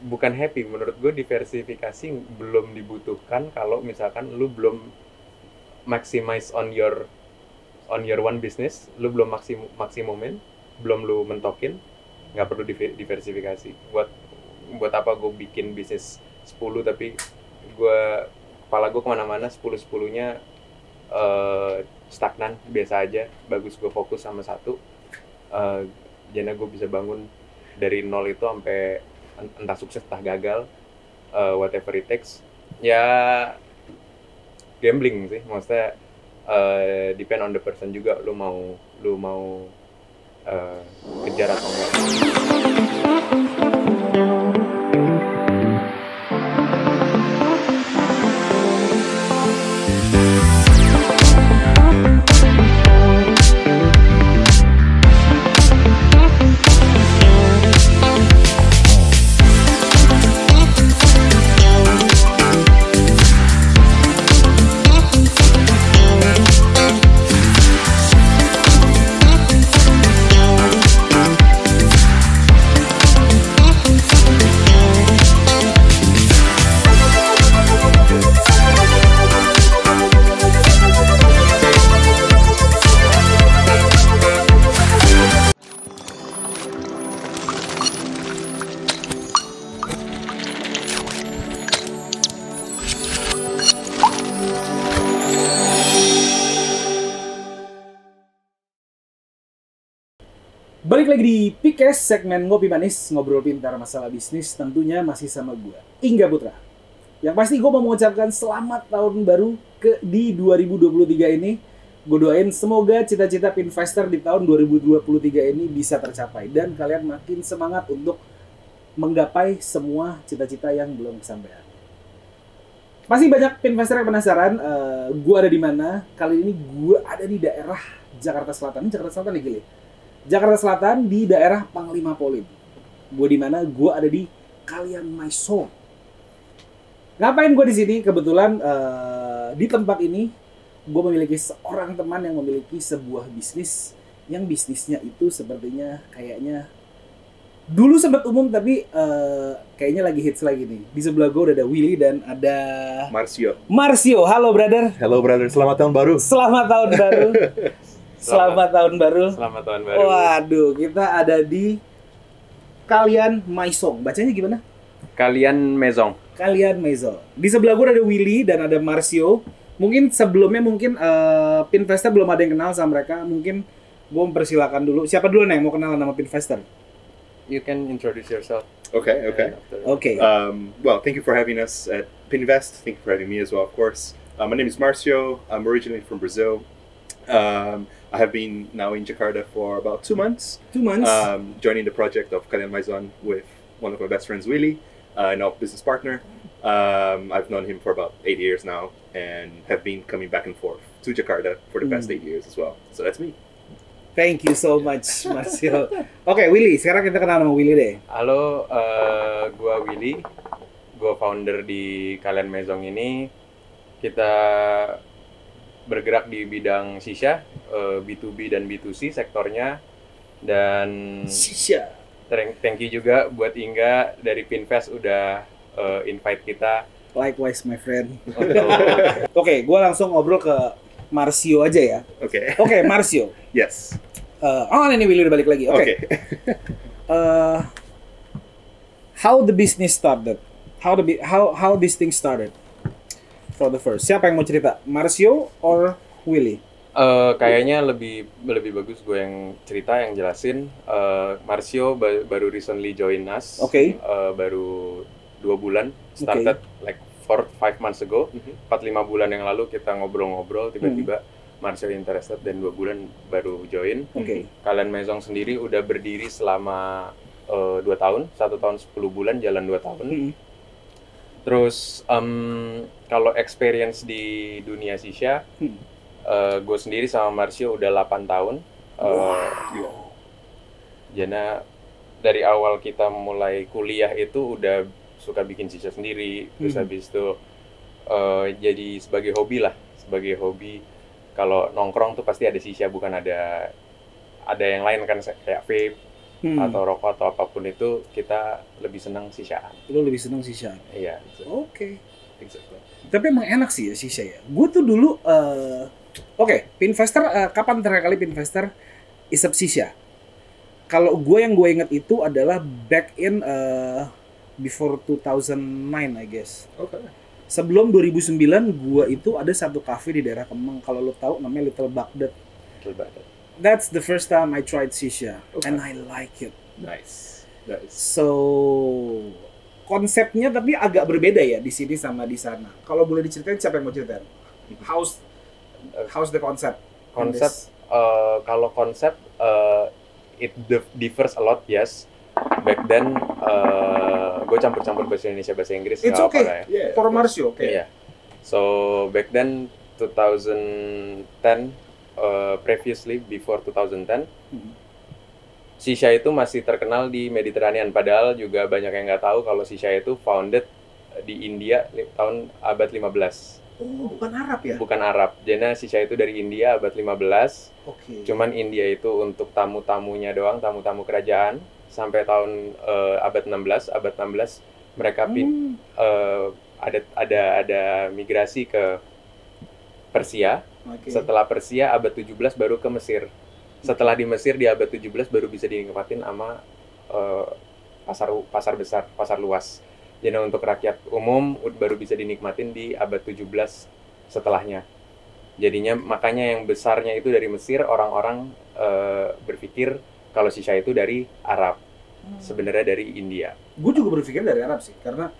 bukan happy, menurut gue diversifikasi belum dibutuhkan kalau misalkan lu belum maximize on your one business, lu belum maksimumin, belum lu mentokin, nggak perlu diversifikasi. Buat apa gue bikin bisnis 10 tapi gue kepala gue kemana-mana, 10-10-nya stagnan, biasa aja. Bagus gue fokus sama satu, jadinya gue bisa bangun dari nol itu sampai entah sukses entah gagal, whatever it takes. Ya gambling sih, maksudnya depend on the person juga, lu mau uh, kejar atau enggak. Balik lagi di Pikes, segmen Ngopi Manis, ngobrol pintar masalah bisnis, tentunya masih sama gue, Ingga Putra. Yang pasti gue mau mengucapkan selamat tahun baru di 2023 ini. Gue doain semoga cita-cita Pinvestor di tahun 2023 ini bisa tercapai. Dan kalian makin semangat untuk menggapai semua cita-cita yang belum kesampaian. Pasti banyak Pinvestor yang penasaran, gue ada di mana. Kali ini gue ada di daerah Jakarta Selatan. Ini Jakarta Selatan nih, Gili. Jakarta Selatan di daerah Panglima Polim. Gue di mana? Gue ada di Kalian Maison. Ngapain gue di sini? Kebetulan di tempat ini gue memiliki seorang teman yang memiliki sebuah bisnis yang bisnisnya itu sepertinya kayaknya dulu sempat umum tapi kayaknya lagi hits lagi nih. Di sebelah gue udah ada Willy dan ada Marsio. Marsio. Halo brother. Hello brother, selamat tahun baru. Selamat tahun baru. Selamat tahun baru. Selamat tahun baru. Waduh, kita ada di Kalian Maison. Bacanya gimana? Kalian Maison. Kalian Maison. Di sebelah gue ada Willy dan ada Marsio. Mungkin sebelumnya Pinvestor belum ada yang kenal sama mereka. Mungkin gue mempersilakan dulu. Siapa dulu nih yang mau kenalan sama Pinvestor? You can introduce yourself. Okay. Oke. Well, thank you for having us at Pinvest. Thank you for having me as well, of course. My name is Marcio. I'm originally from Brazil. I have been now in Jakarta for about 2 months. 2 months. Joining the project of Kalian Maison with one of my best friends, Willy, and our business partner. I've known him for about 8 years now and have been coming back and forth to Jakarta for the past 8 years as well. So that's me. Thank you so much, Marsio. Oke, Willy. Sekarang kita kenal sama Willy deh. Halo, gua Willy. Gua founder di Kalian Maison ini. Kita bergerak di bidang shisha, B2B dan B2C sektornya. Dan Shisha. thank you juga buat Ingga dari Pinvest udah invite kita. Likewise, my friend. Oke, gue langsung ngobrol ke Marsio aja ya. Okay. Oke, Marsio. Yes. Ini Willy udah balik lagi. Oke. How the business started? How this thing started? For the first, siapa yang mau cerita? Marsio or Willy? Kayaknya lebih bagus gue yang cerita, yang jelasin. Marsio baru recently join us. Oke. Baru 2 bulan. Started like 4-5 months ago. 4-5 bulan yang lalu kita ngobrol-ngobrol, tiba-tiba Marsio interested dan 2 bulan baru join. Oke. Kalian Maison sendiri udah berdiri selama 2 tahun, 1 tahun 10 bulan, jalan 2 tahun. Terus kalau experience di dunia shisha, gue sendiri sama Marsio udah 8 tahun. Jana dari awal kita mulai kuliah itu udah suka bikin shisha sendiri. Terus habis itu jadi sebagai hobi lah, sebagai hobi. Kalau nongkrong tuh pasti ada shisha, bukan ada yang lain kan, kayak vape, atau rokok atau apapun itu, kita lebih senang shishaan. Lu lebih seneng shisha. Iya, Oke. exactly. Tapi emang enak sih ya shisha ya. Gue tuh dulu oke, Pinvestor kapan terakhir kali Pinvestor isep shisha? Kalau gue yang gue inget itu adalah back in before 2009 I guess. Okay. Sebelum 2009 gue itu ada satu cafe di daerah Kemang, kalau lo tahu namanya Little Baghdad. That's the first time I tried shisha and I like it. Nice. So konsepnya tapi agak berbeda ya di sini sama di sana. Kalau boleh diceritain, siapa yang mau ceritain? How's the concept? Kalau konsep it differs a lot, yes. Back then gue campur-campur bahasa Indonesia bahasa Inggris. It's nggak okay. apa-apa ya. Yeah. For Marsio, okay. Iya. So back then 2010 previously before 2010 shisha itu masih terkenal di Mediterranean, padahal juga banyak yang nggak tahu kalau shisha itu founded di India tahun abad 15. Oh, bukan Arab ya? Bukan Arab. Jadi shisha itu dari India abad 15. Oke. Cuman India itu untuk tamu-tamunya doang, tamu-tamu kerajaan. Sampai tahun abad 16 mereka ada migrasi ke Persia. Okay. Setelah Persia abad 17 baru ke Mesir. Setelah di Mesir di abad 17 baru bisa dinikmatin sama pasar besar, pasar luas. Jadi untuk rakyat umum baru bisa dinikmatin di abad 17 setelahnya. Jadinya makanya yang besarnya itu dari Mesir, orang-orang berpikir kalau shisha itu dari Arab. Sebenarnya dari India. Gue juga berpikir dari Arab sih, karena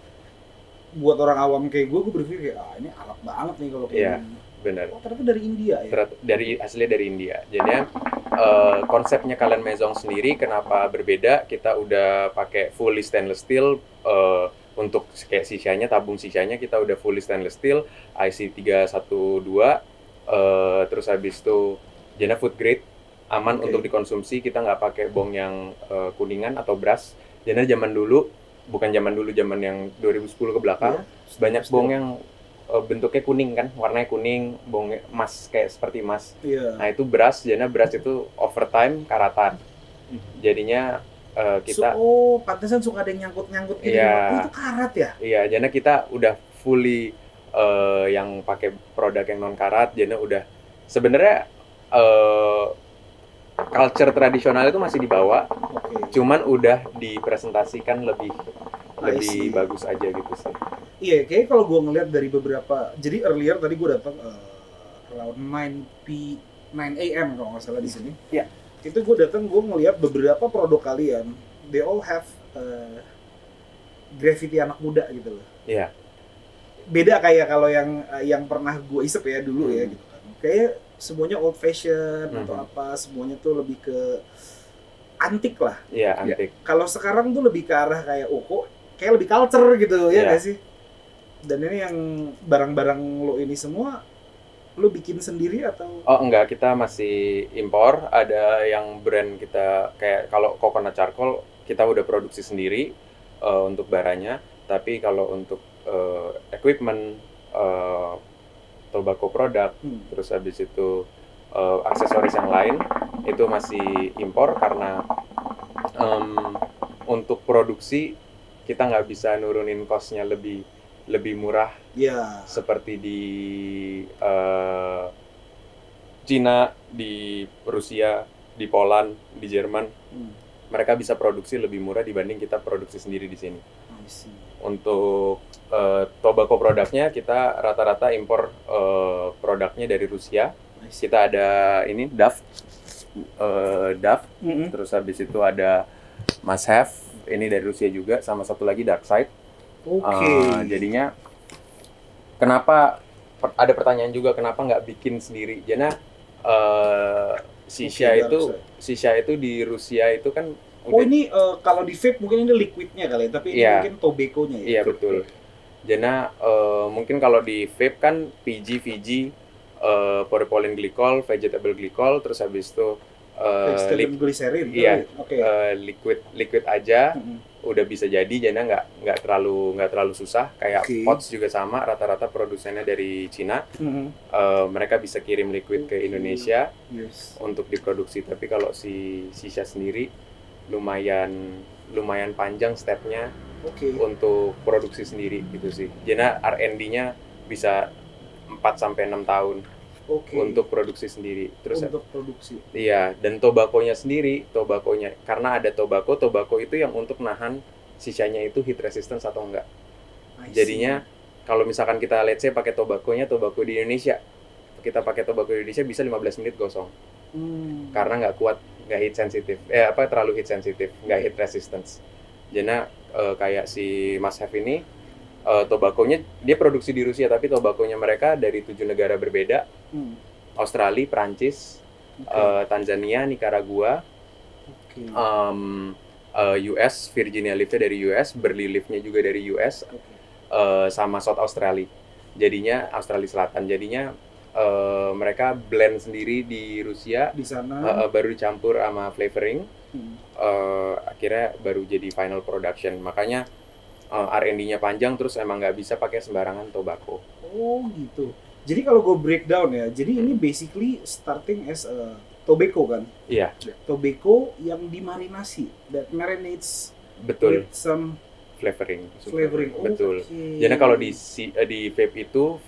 buat orang awam kayak gue berpikir kayak ini Arab banget nih kalau kayak gini. Benar. Oh, ternyata dari India ya. Aslinya dari India. Jadinya konsepnya Kalen Maison sendiri kenapa berbeda? Kita udah pakai fully stainless steel untuk kayak sishanya, tabung sishanya kita udah fully stainless steel IC312. Terus habis itu jadinya food grade, aman untuk dikonsumsi. Kita nggak pakai bong yang kuningan atau brass. Jadinya zaman yang 2010 ke belakang, banyak bong yang bentuknya kuning kan, warnanya kuning, bongnya emas kayak seperti emas. Iya. Nah itu brass, jadinya brass itu overtime karatan. Jadinya kita pantesan suka ada yang nyangkut-nyangkut gitu. Iya. Itu karat ya? Iya, jadinya kita udah fully yang pakai produk yang non karat, jadinya udah sebenarnya culture tradisional itu masih dibawa, cuman udah dipresentasikan lebih bagus aja gitu sih. Iya, kayak kalau gue ngeliat dari beberapa, jadi earlier tadi gue datang around 9 AM kalau nggak salah di sini. Iya. Itu gue datang, gue ngeliat beberapa produk kalian, they all have graffiti anak muda gitu loh. Iya. Beda kayak kalau yang pernah gue isep ya dulu ya gitu kan. Kayak semuanya old fashion atau apa, semuanya tuh lebih ke antik lah. Iya, antik. Kalau sekarang tuh lebih ke arah kayak kok kayak lebih culture gitu ya nggak sih? Dan ini yang barang-barang lo ini semua lo bikin sendiri atau? Oh enggak, kita masih impor. Ada yang brand kita kayak kalau coconut charcoal kita udah produksi sendiri untuk baranya. Tapi kalau untuk equipment, tobacco produk, terus habis itu aksesoris yang lain itu masih impor karena untuk produksi kita nggak bisa nurunin cost-nya lebih murah seperti di Cina, di Rusia, di Poland, di Jerman. Mereka bisa produksi lebih murah dibanding kita produksi sendiri di sini. Untuk tobacco produknya kita rata-rata impor produknya dari Rusia. Kita ada ini Daft, terus habis itu ada Must Have, ini dari Rusia juga, sama satu lagi Dark Side. Jadinya kenapa ada pertanyaan juga kenapa nggak bikin sendiri? Jadinya shisha itu di Rusia itu kan ini kalau di vape mungkin ini liquidnya kali ya, tapi ini mungkin tobacco-nya ya. Iya betul. Jadinya mungkin kalau di vape kan PG, VG, polypropylene glycol, vegetable glycol, terus habis itu glycerin. Iya, liquid aja. Udah bisa jadi, jadinya nggak terlalu susah. Kayak pots juga sama, rata-rata produsennya dari Cina. Mereka bisa kirim liquid ke Indonesia untuk diproduksi. Tapi kalau si shisha sendiri lumayan panjang stepnya Oke. untuk produksi sendiri gitu sih. Jadi R&D-nya bisa 4 sampai 6 tahun Oke. untuk produksi sendiri. Terus Untuk produksi. iya, dan tobakonya sendiri, karena ada tobacco itu yang untuk nahan sisanya itu heat resistance atau enggak. I see. Jadinya kalau misalkan kita let's say pakai tobacco di Indonesia, kita pakai tobacco di Indonesia bisa 15 menit gosong. Karena nggak kuat, nggak heat sensitif, terlalu heat sensitif, nggak heat resistance. Jadi kayak si Mas Hef ini, tobacco-nya dia produksi di Rusia, tapi tobacco-nya mereka dari 7 negara berbeda, Australia, Prancis, Tanzania, Nicaragua, Oke. US, Virginia leaf-nya dari US, Burley leaf-nya juga dari US, Oke. sama South Australia. Jadinya Australia Selatan. Jadinya mereka blend sendiri di Rusia, Di sana. baru dicampur sama flavoring, Hmm. akhirnya baru jadi final production. Makanya R&D-nya panjang, terus emang nggak bisa pakai sembarangan tobacco. Oh gitu. Jadi kalau gue breakdown ya, jadi ini basically starting as a tobacco kan? Iya, Tobacco yang dimarinasi, that marinates betul, with some flavoring. flavoring. Oh, Betul. oke. Jadi kalau di vape itu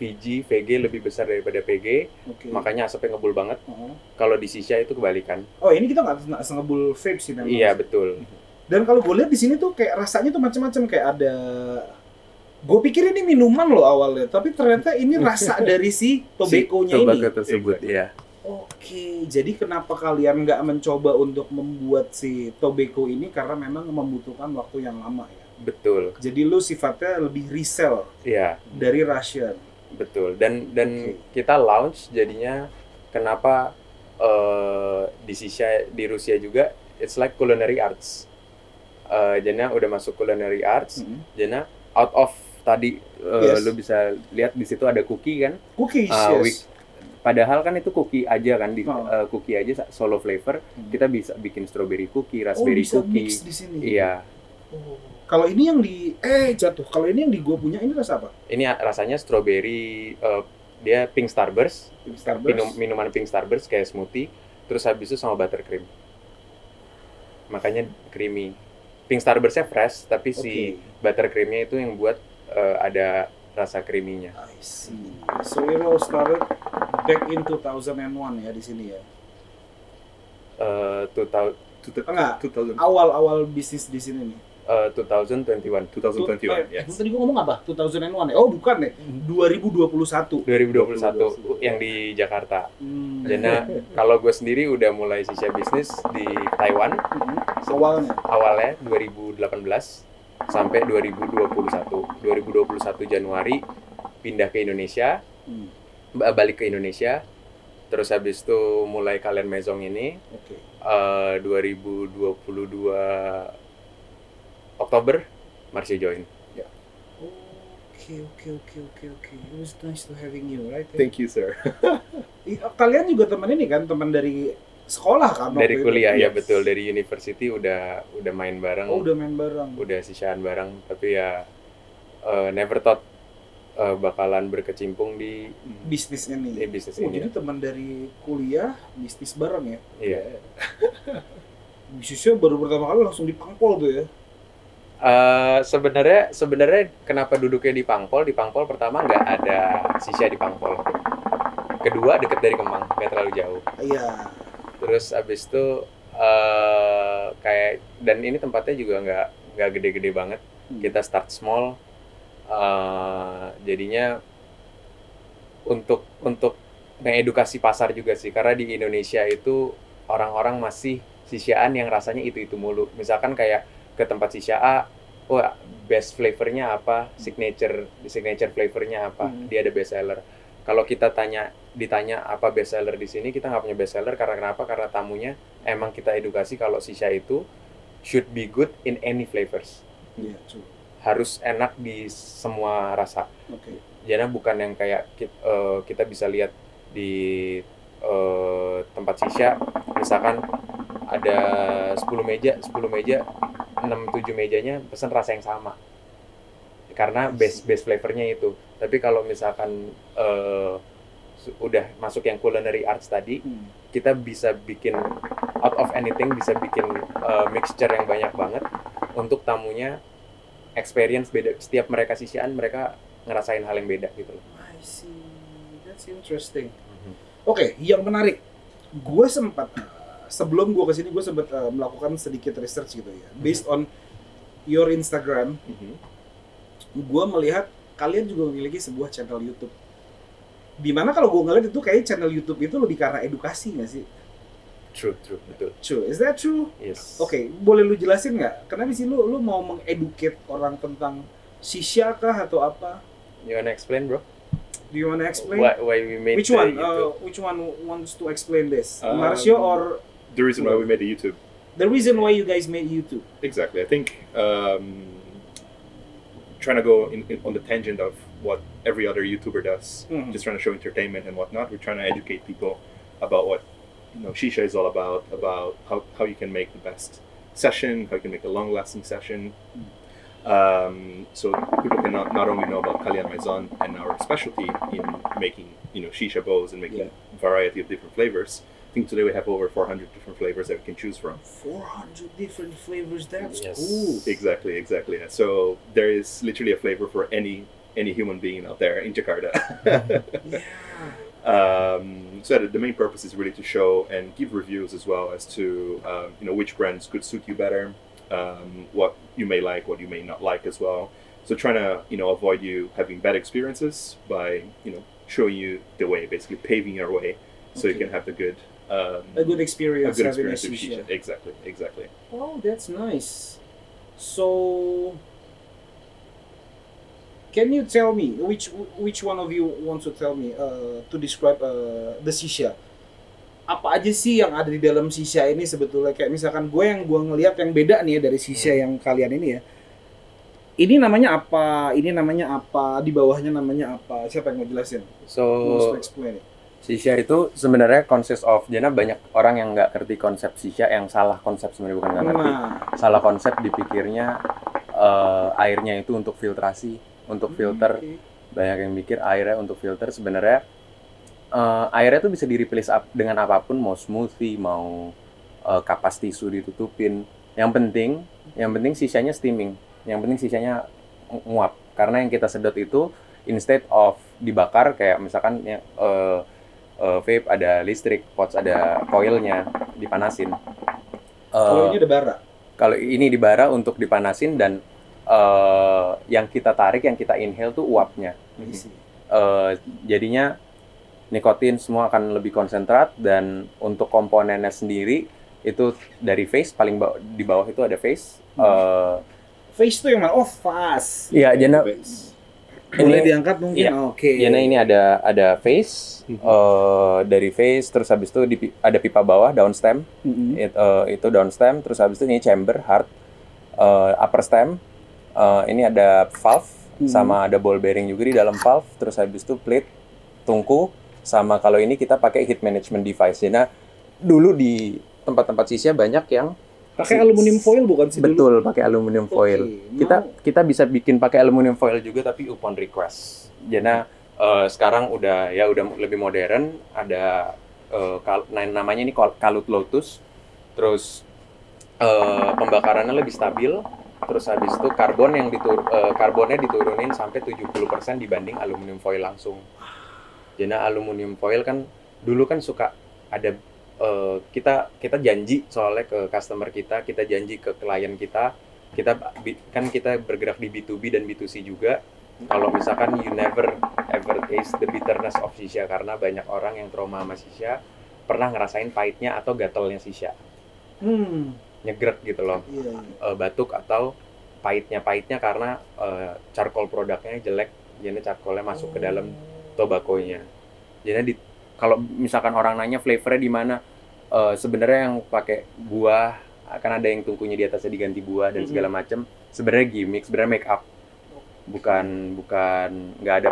VG lebih besar daripada PG, Oke. makanya asapnya ngebul banget. Oh. Kalau di shisha itu kebalikan. Oh, ini kita nggak sengebul vape sih memang. Iya, betul. Dan kalau gue lihat di sini tuh kayak rasanya tuh macam-macam, kayak ada. Gue pikir ini minuman loh awalnya, tapi ternyata ini rasa dari si tobacco-nya ini. Tobacco tersebut, iya. Oke, jadi kenapa kalian nggak mencoba untuk membuat si tobacco ini, karena memang membutuhkan waktu yang lama ya? Betul. Jadi lu sifatnya lebih resell Iya, dari Russian. betul. Dan Oke. kita launch jadinya kenapa di Rusia juga it's like culinary arts. Jadinya udah masuk culinary arts. Jadinya out of tadi Yes. lu bisa lihat di situ ada cookie kan. Cookies, yes. Padahal kan itu cookie aja kan, cookie aja solo flavor. Kita bisa bikin strawberry cookie, Oh, raspberry bisa cookie. mix di sini. Iya. Oh. Kalau ini yang di jatuh. Kalau ini yang di gua punya ini rasa apa? Ini rasanya strawberry, dia pink starburst. Starburst. Minuman pink starburst kayak smoothie, terus habis itu sama buttercream. Makanya creamy. Pink starburstnya fresh, tapi si buttercreamnya itu yang buat ada rasa creaminya. I see. So it all started back in 2001 ya di sini ya. Enggak. 2000. Awal-awal bisnis di sini nih. 2021. 2021, yes. Tadi gua ngomong apa? 2001 ya? Oh, bukan deh. 2021. 2021 yang di Jakarta. Jadi kalau gue sendiri udah mulai shisha bisnis di Taiwan. Awalnya 2018 sampai 2021. 2021 Januari pindah ke Indonesia. Balik ke Indonesia. Terus habis itu mulai Kalian Maison ini. 2022 Oktober Marcio join. Ya. Oke. It was nice to having you, right? Thank you, sir. Kalian juga teman ini kan, teman dari sekolah kan? Dari kuliah ya, Yes. betul, dari university udah main bareng. Oh, udah main bareng. Udah sisaan bareng, tapi ya never thought bakalan berkecimpung di bisnisnya nih. bisnis Oh, ini. jadi teman dari kuliah bisnis bareng ya? Iya. Bisnisnya baru pertama kali langsung dipangpol tuh ya? Sebenarnya kenapa duduknya di Pangpol? Di Pangpol pertama nggak ada sisa di Pangpol. Kedua deket dari Kemang, nggak terlalu jauh. Iya. Terus abis itu kayak, dan ini tempatnya juga nggak gede-gede banget. Kita start small. Jadinya untuk mengedukasi pasar juga sih, karena di Indonesia itu orang-orang masih sisaan yang rasanya itu mulu. Misalkan kayak ke tempat sisa A, best flavornya apa, signature flavornya apa, dia ada best seller. Kalau kita ditanya apa best seller di sini, kita nggak punya best seller. Karena kenapa? Karena tamunya emang kita edukasi kalau sisa itu should be good in any flavors. Iya, true. Harus enak di semua rasa. Oke. Jadi bukan yang kayak kita bisa lihat di tempat sisa, misalkan ada 10 meja 6-7 mejanya pesan rasa yang sama, karena base flavornya itu. Tapi kalau misalkan udah masuk yang culinary arts tadi, kita bisa bikin out of anything, bisa bikin mixture yang banyak banget untuk tamunya experience beda. Setiap mereka sisian, mereka ngerasain hal yang beda gitu loh. I see, that's interesting. Oke, yang menarik, gue sempat sebelum gue kesini gue sempat melakukan sedikit research gitu ya, based on your Instagram. Gue melihat kalian juga memiliki sebuah channel YouTube. Dimana kalau gue ngeliat itu kayak channel YouTube itu lebih karena edukasi nggak sih? True, betul. True, is that true? Yes. Oke, boleh lu jelasin nggak? Kenapa sih lu mau mengeducate orang tentang shisha kah atau apa? You wanna explain, bro? Do you wanna explain? Why we made Which the one? YouTube? Which one wants to explain this? Marcio or The reason why we made the YouTube. the reason why you guys made YouTube? Exactly. I think trying to go on the tangent of what every other YouTuber does, just trying to show entertainment and whatnot. We're trying to educate people about what shisha is all about how you can make the best session, how you can make a long-lasting session. So people can not only know about Kalyan Maison and our specialty in making shisha bowls and making a variety of different flavors. I think today we have over 400 different flavors that we can choose from. 400 different flavors. That's Yes. cool. Exactly. So there is literally a flavor for any human being out there in Jakarta. Yeah. So the main purpose is really to show and give reviews as well as to which brands could suit you better, what you may like, what you may not like as well. So trying to avoid you having bad experiences by showing you the way, basically paving your way, so you Okay. can have a good experience having a with shisha. Exactly. Oh, that's nice. So, can you tell me which one of you wants to tell me to describe the shisha? Apa aja sih yang ada di dalam shisha ini sebetulnya? Kayak misalkan gue ngelihat yang beda nih ya dari shisha yang kalian ini ya. Ini namanya apa? Ini namanya apa? Di bawahnya namanya apa? Siapa yang mau jelasin? Who's to So explain it? shisha itu sebenarnya consist of, karena banyak orang yang nggak ngerti konsep shisha, yang salah konsep sebenarnya, bukan nggak ngerti, salah konsep dipikirnya airnya itu untuk filtrasi, untuk filter. Okay. Banyak yang mikir airnya untuk filter, sebenarnya airnya tuh bisa di-replace dengan apapun, mau smoothie, mau kapas tisu ditutupin. Yang penting sishanya steaming, yang penting sishanya nguap, karena yang kita sedot itu instead of dibakar kayak misalkan vape ada listrik, pots ada coilnya, dipanasin. Kalau ini ada bara. Kalau ini dibara untuk dipanasin, dan yang kita tarik, yang kita inhale tuh uapnya. Jadinya nikotin semua akan lebih konsentrat, dan untuk komponennya sendiri itu dari face, paling di bawah itu ada face. Face tuh yang mana? Oh, fast. Iya, jana Boleh diangkat mungkin? Iya. Oke. Jana ini ada face, dari face, terus habis itu ada pipa bawah, downstem, itu downstem, terus habis itu ini chamber, heart, upper stem, ini ada valve, sama ada ball bearing juga di dalam valve, terus habis itu plate, tungku, sama kalau ini kita pakai heat management device. Jadi dulu di tempat-tempat shisha banyak yang Pakai aluminium foil bukan sih dulu? betul, pakai aluminium foil. Oke, Kita bisa bikin pakai aluminium foil juga, tapi upon request. Jadi sekarang udah lebih modern, ada namanya ini kalut lotus. Terus pembakarannya lebih stabil. Terus habis itu karbonnya diturunin sampai 70% dibanding aluminium foil langsung. Jadi aluminium foil kan dulu kan suka ada kita janji soalnya ke customer kita janji ke klien kita bergerak di B2B dan B2C juga. Kalau misalkan you never ever taste the bitterness of shisha, karena banyak orang yang trauma sama shisha pernah ngerasain pahitnya atau gatalnya shisha. Nyegrek gitu loh. Batuk atau pahitnya karena charcoal produknya jelek, jadi charcoalnya masuk ke dalam tobakonya. Jadi kalau misalkan orang nanya flavornya di mana, sebenarnya yang pakai buah akan ada yang tungkunya di atasnya diganti buah dan segala macam. Sebenarnya gimmick, sebenarnya make up, bukan nggak ada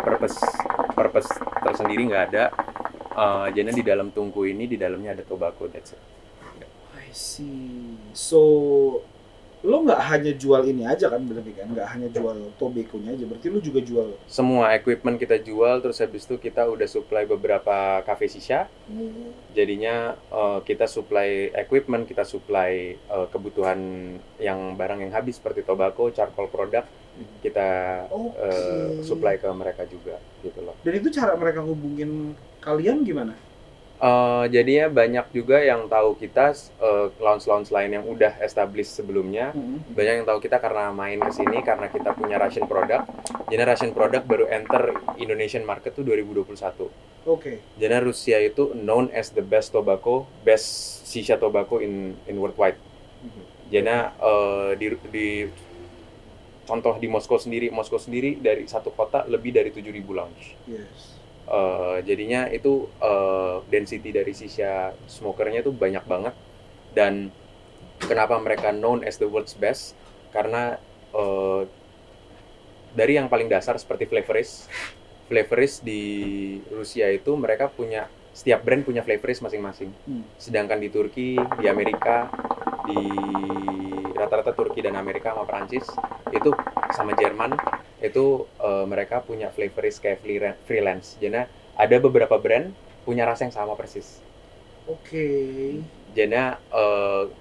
purpose tersendiri, nggak ada. Jadi di dalam tungku ini di dalamnya ada tobacco, that's it. I see. So lo nggak hanya jual ini aja kan berarti kan, nggak hanya jual tobacco-nya aja, berarti lo juga jual. Semua equipment kita jual, terus habis itu kita udah supply beberapa cafe shisha. Jadinya kita supply equipment, kita supply kebutuhan yang barang yang habis seperti tobacco, charcoal product, kita supply ke mereka juga gitu loh. Dan itu cara mereka hubungin kalian gimana? Jadinya banyak juga yang tahu kita, lounge-lounge lain yang udah established sebelumnya. Banyak yang tahu kita karena main ke sini, karena kita punya Russian product. Jadi Russian product baru enter Indonesian market tuh 2021. Oke. Jadi Rusia itu known as the best tobacco, best shisha tobacco in worldwide. Jadi di contoh di Moskow sendiri dari satu kota lebih dari 7.000 lounge. Yes. Jadinya itu density dari shisha smokernya itu banyak banget. Dan kenapa mereka known as the world's best? Karena dari yang paling dasar seperti Flavorist di Rusia itu mereka punya, setiap brand punya Flavorist masing-masing. Sedangkan di Turki, di Amerika, di rata-rata Turki dan Amerika sama Perancis itu sama Jerman itu mereka punya Flavorist kayak freelance. Jadi ada beberapa brand punya rasa yang sama persis. Oke. Jadi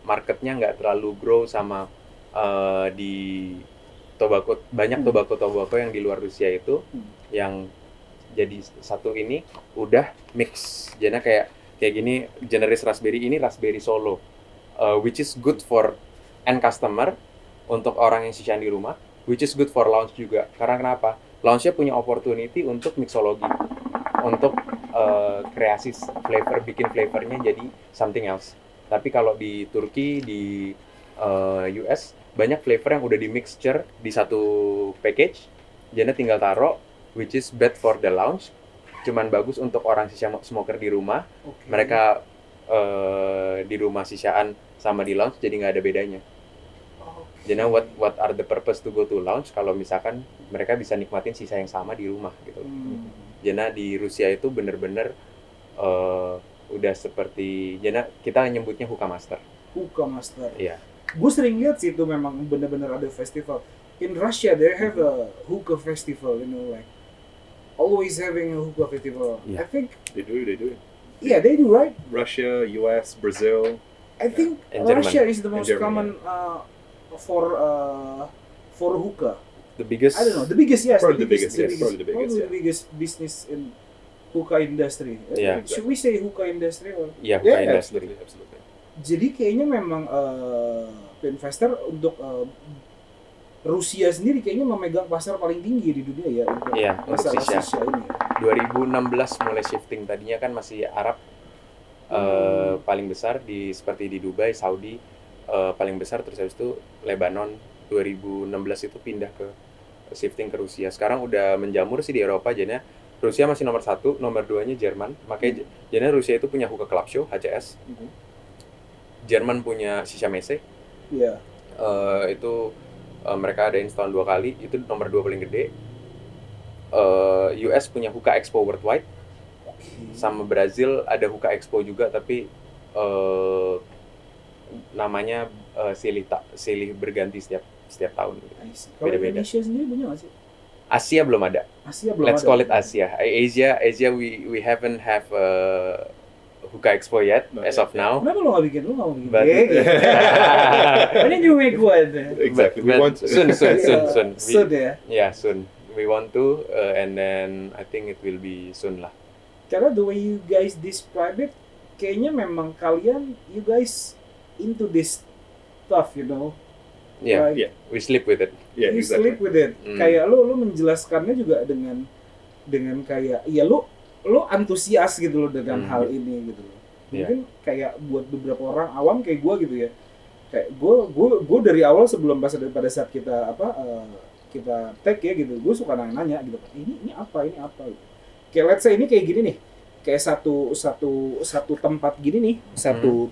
marketnya nggak terlalu grow sama di tobacco, banyak tobacco yang di luar Rusia itu yang jadi satu ini udah mix. Jadi kayak gini, generis raspberry ini raspberry solo, which is good for end customer untuk orang yang sisaan di rumah, which is good for lounge juga. Karena kenapa? Lounge-nya punya opportunity untuk mixology, untuk kreasi flavor, bikin flavornya jadi something else. Tapi kalau di Turki, di US, banyak flavor yang udah di mixture di satu package, jadi tinggal taruh, which is bad for the lounge, cuman bagus untuk orang sisa smoker di rumah. Mereka di rumah sisaan sama di lounge jadi nggak ada bedanya. Jadi what are the purpose to go to lounge kalau misalkan mereka bisa nikmatin sisa yang sama di rumah gitu. Jadi di Rusia itu bener-bener udah seperti, jadi kita nyebutnya hookah master. Hookah master. Iya. Gue sering lihat sih itu memang bener-bener ada festival. In Russia they have a hookah festival, you know, like always having a hookah festival. Yeah. I think They do. yeah, they do, right? Russia, US, Brazil. I think And Russia Germany. is the most Germany, common for hookah. The biggest. I don't know, the biggest, yes, Probably the biggest, yes, probably the biggest, yeah. the biggest business in hookah industry. Yeah. Should we say hookah industry or? Iya, Yeah, hookah industry. Absolutely. Jadi kayaknya memang investor untuk Rusia sendiri kayaknya memegang pasar paling tinggi di dunia ya untuk Iya, untuk masalah shisha. shisha ini. 2016 mulai shifting, tadinya kan masih Arab, paling besar seperti di Dubai, Saudi, paling besar, terus habis itu Lebanon. 2016 itu pindah ke shifting ke Rusia. Sekarang udah menjamur sih di Eropa, jadinya Rusia masih nomor 1, nomor 2-nya Jerman. Makanya jadinya Rusia itu punya hookah club show HCS. Jerman punya shisha mese. Iya. Itu mereka adain setahun 2 kali, itu nomor 2 paling gede. US punya hookah expo worldwide. Sama Brazil ada hookah expo juga, tapi namanya silih berganti setiap tahun. Kalau Beda-beda. Indonesia sendiri punya nggak sih? Asia belum ada. Asia belum Let's ada. call it Asia. Asia we haven't have hookah expo yet Not as yet, of now. Kenapa lo nggak bikin? Lo nggak mau bikin? But- Why didn't you make one? Exactly. We But want to. soon. Soon ya. Yeah, soon. We want to, and then I think it will be soon lah. Karena the way you guys describe it, kayaknya memang kalian, you guys into this stuff, you know. Yeah, Like, Yeah. we sleep with it. Yeah, you exactly. sleep with it. Kayak lu menjelaskannya juga dengan kayak ya lu antusias gitu loh dengan hal ini gitu loh. Mungkin kayak buat beberapa orang awam kayak gue gitu ya. Kayak gue dari awal sebelum pada saat kita kita tag ya gitu, gue suka nanya gitu. Ini apa gitu. Kayak let's say ini kayak gini nih. Kayak satu tempat gini nih, satu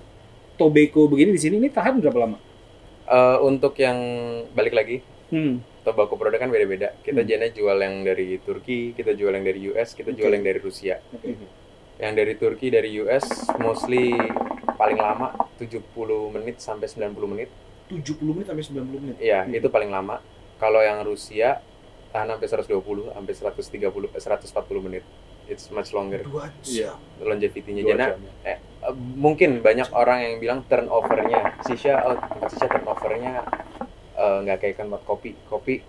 tobacco begini di sini, ini tahan berapa lama? Untuk yang balik lagi, tobacco produk kan beda-beda. Kita jadinya jual yang dari Turki, kita jual yang dari US, kita jual yang dari Rusia. Yang dari Turki, dari US, mostly paling lama 70 menit sampai 90 menit. 70 menit sampai 90 menit. Iya, itu paling lama. Kalau yang Rusia tahan sampai 120 sampai 130 140 menit. It's much longer 2 Iya. jam. longevity-nya. 2 Jadi jam, ya. mungkin banyak orang yang bilang turnover-nya tempat shisha turnover-nya nggak kayak tempat kopi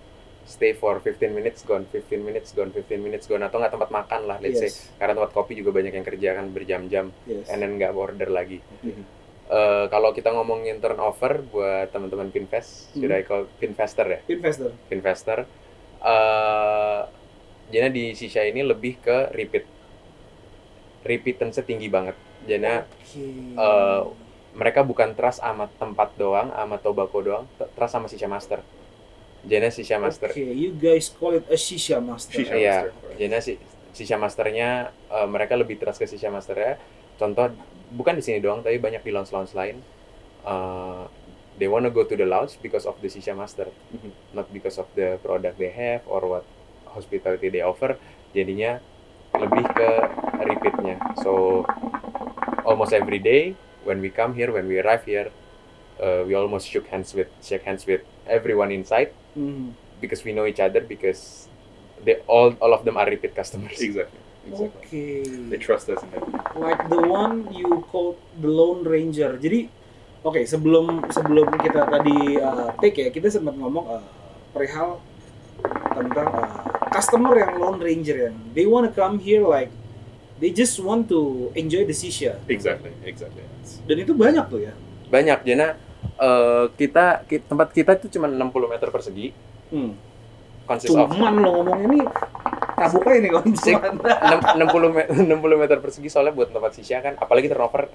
stay for 15 minutes gone 15 minutes gone 15 minutes gone, atau nggak tempat makan lah let's say, Yes. karena tempat kopi juga banyak yang kerja kan berjam-jam Yes. and then nggak order lagi. Mhm. Kalau kita ngomongin turnover buat teman-teman Pinvest, sudah call Pinvestor ya, Investor. Pinvestor, jadi di shisha ini lebih ke repeatance tinggi banget. Jadi mereka bukan trust sama tempat doang, sama tobacco doang, trust sama shisha master. Jadi shisha master, Okay, you guys call it a shisha master. Shisha. iya. master, Jadi shisha masternya mereka lebih trust ke shisha masternya. Contoh bukan di sini doang, tapi banyak di lounge-lounge lain. They wanna go to the lounge because of the shisha master, Mhm. not because of the product they have or what hospitality they offer. Jadinya lebih ke repeatnya. So almost every day when we come here, when we arrive here, we almost shake hands with everyone inside Mhm. because we know each other, because all of them are repeat customers. Exactly. Okay. They trust us in that. Like the one you called the Lone Ranger. Jadi, oke, sebelum kita tadi take ya, kita sempat ngomong perihal tentang customer yang Lone Ranger yang they wanna come here like they just want to enjoy the shisha. Exactly. Dan itu banyak tuh ya. Banyak. Jana tempat kita itu cuma 60 meter persegi. Consist of Cuman lo ngomong ini tabuk aja nih kalau cuman. 60 meter persegi, soalnya buat tempat shisha kan, apalagi turnover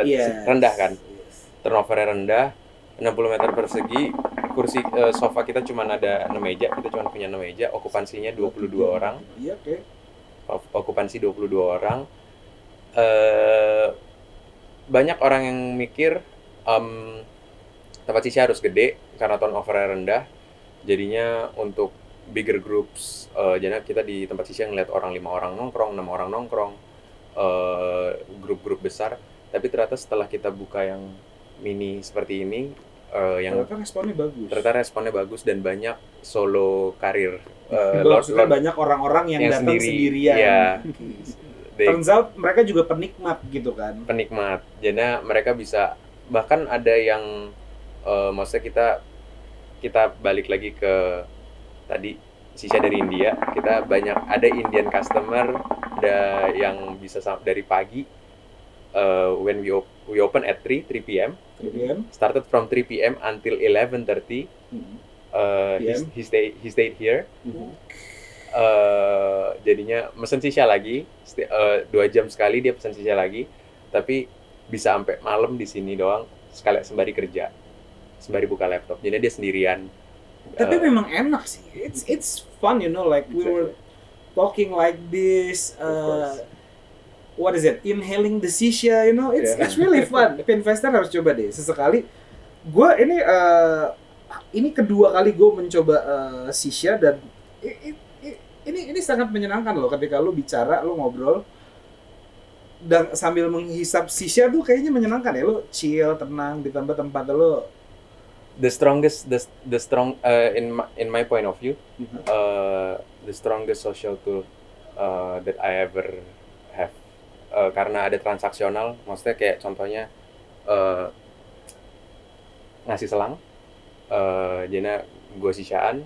Yes. rendah kan. Yes. Turnovernya rendah, 60 meter persegi, kursi sofa kita cuma ada 6 meja, kita cuma punya 6 meja, okupansinya 22 orang. Iya, oke. Okupansi 22 orang. Banyak orang yang mikir tempat shisha harus gede karena turnovernya rendah. Jadinya untuk bigger groups, jadi kita di tempat shisha ngeliat orang 5 orang nongkrong, 6 orang nongkrong, grup-grup besar. Tapi ternyata setelah kita buka yang mini seperti ini, yang Ternyata responnya bagus. dan banyak solo karir. Maksudnya banyak orang-orang yang datang sendirian. Iya. Turns out mereka juga penikmat gitu kan. Penikmat. Jadi mereka bisa, bahkan ada yang maksudnya kita balik lagi ke tadi shisha dari India, kita ada Indian customer, ada yang bisa dari pagi, when we open at 3 p.m. Started from 3 p.m. until 11:30. He stayed here. Jadinya mesen shisha lagi, 2 jam sekali dia pesen shisha lagi, tapi bisa sampai malam di sini doang, sekali sembari kerja, sembari buka laptop. Jadi dia sendirian. Tapi memang enak sih. It's fun, you know, like we were talking like this. What is it? Inhaling the shisha, you know, it's really fun. Pinvestor harus coba deh sesekali. Gue ini kedua kali gue mencoba shisha, dan ini sangat menyenangkan loh ketika lo bicara, lo ngobrol dan sambil menghisap shisha tuh kayaknya menyenangkan ya. Lo chill, tenang, ditambah tempat lo. In my point of view, the strongest social tool that I ever have, karena ada transaksional, maksudnya kayak contohnya ngasih selang, jadi gue sisaan,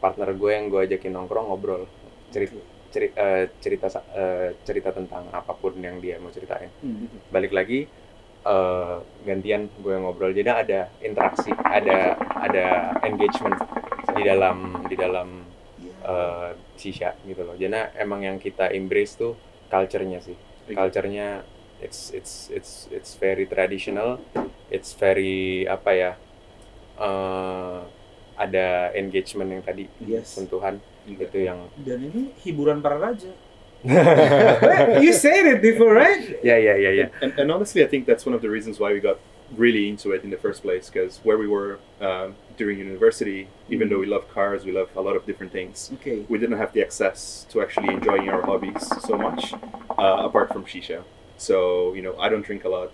partner gue yang gue ajakin nongkrong, ngobrol, cerita tentang apapun yang dia mau ceritain. Balik lagi, gantian gue yang ngobrol, jadi ada interaksi, ada engagement di dalam shisha gitu loh. Jadi emang yang kita embrace tuh culture-nya sih. Culture-nya it's very traditional, it's very apa ya, ada engagement yang tadi, sentuhan itu yang. Dan ini hiburan para raja. You said it before, right? Yeah. And honestly, I think that's one of the reasons why we got really into it in the first place. Because where we were during university, even though we love cars, we love a lot of different things. Okay. We didn't have the access to actually enjoying our hobbies so much, apart from shisha. So I don't drink a lot.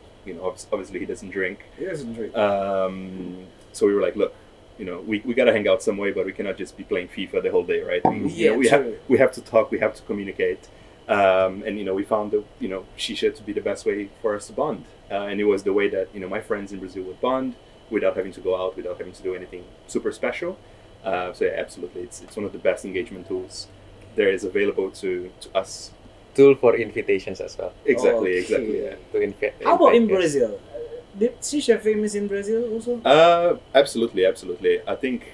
obviously he doesn't drink. He doesn't drink. So we were like, look, we gotta hang out some way, but we cannot just be playing FIFA the whole day, right? We have to talk, we have to communicate, and we found the shisha to be the best way for us to bond, and it was the way that my friends in Brazil would bond without having to go out, without having to do anything super special. So yeah, absolutely, it's one of the best engagement tools there is available to us. Tool for invitations as well. Exactly, Okay. exactly. Yeah. To invite. How about in invite guests. Brazil? Did shisha famous in Brazil also? Absolutely, absolutely. I think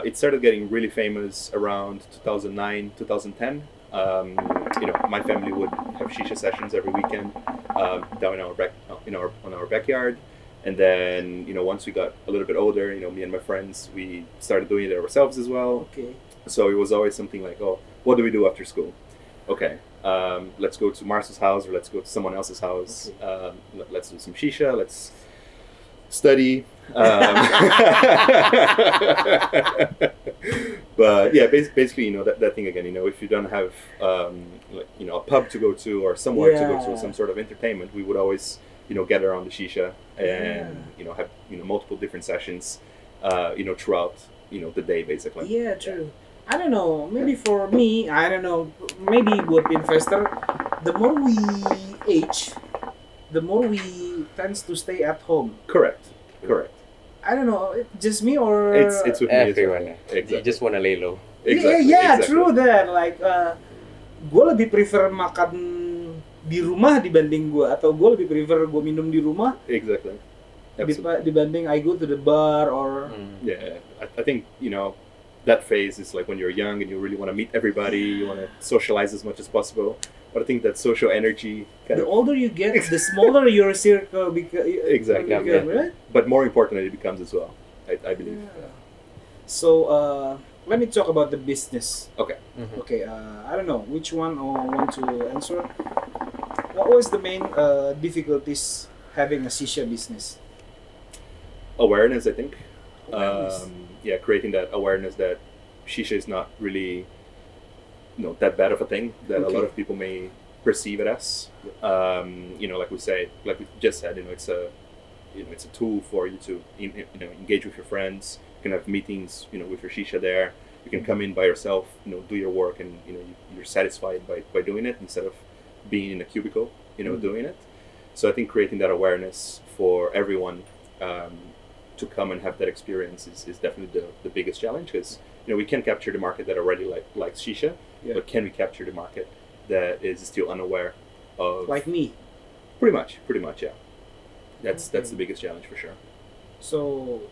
it started getting really famous around 2009, 2010. My family would have shisha sessions every weekend down in on our backyard, and then once we got a little bit older, me and my friends, we started doing it ourselves as well. Okay. So it was always something like, oh, what do we do after school? Okay, let's go to Marcel's house, or let's go to someone else's house. Okay. Let's do some shisha. Let's study. But yeah, basically, that thing again. If you don't have a pub to go to or somewhere to go Yeah. to, some sort of entertainment, we would always get around the shisha and have multiple different sessions throughout the day basically. Yeah, true. I don't know. Maybe for me, I don't know. Maybe buat investor, the more we age, the more we tends to stay at home. Correct. I don't know. Just me or It's with me as well. Everyone. Exactly. You just wanna lay low. Exactly, yeah, exactly. true that. Like, gue lebih prefer makan di rumah dibanding atau gue lebih prefer gue minum di rumah Exactly. Absolutely. dibanding I go to the bar or. Yeah, I think that phase is like when you're young and you really want to meet everybody, you want to socialize as much as possible. But I think that social energy The older you get, the smaller your circle Exactly. become, right? but more important it becomes as well. I believe. Yeah. So let me talk about the business. Okay. Okay, I don't know which one I want to answer. What was the main difficulties having a shisha business? Awareness, I think. Awareness. Creating that awareness that shisha is not really that bad of a thing that a lot Okay. of people may perceive it as. Like we just said, it's a tool for you to engage with your friends. You can have meetings with your shisha there. You can come in by yourself, do your work, and you're satisfied by doing it instead of being in a cubicle doing it. So I think creating that awareness for everyone to come and have that experience is definitely the biggest challenge, because we can capture the market that already likes shisha, Yeah. but can we capture the market that is still unaware of Like me. pretty much, yeah. That's Okay. the biggest challenge for sure. So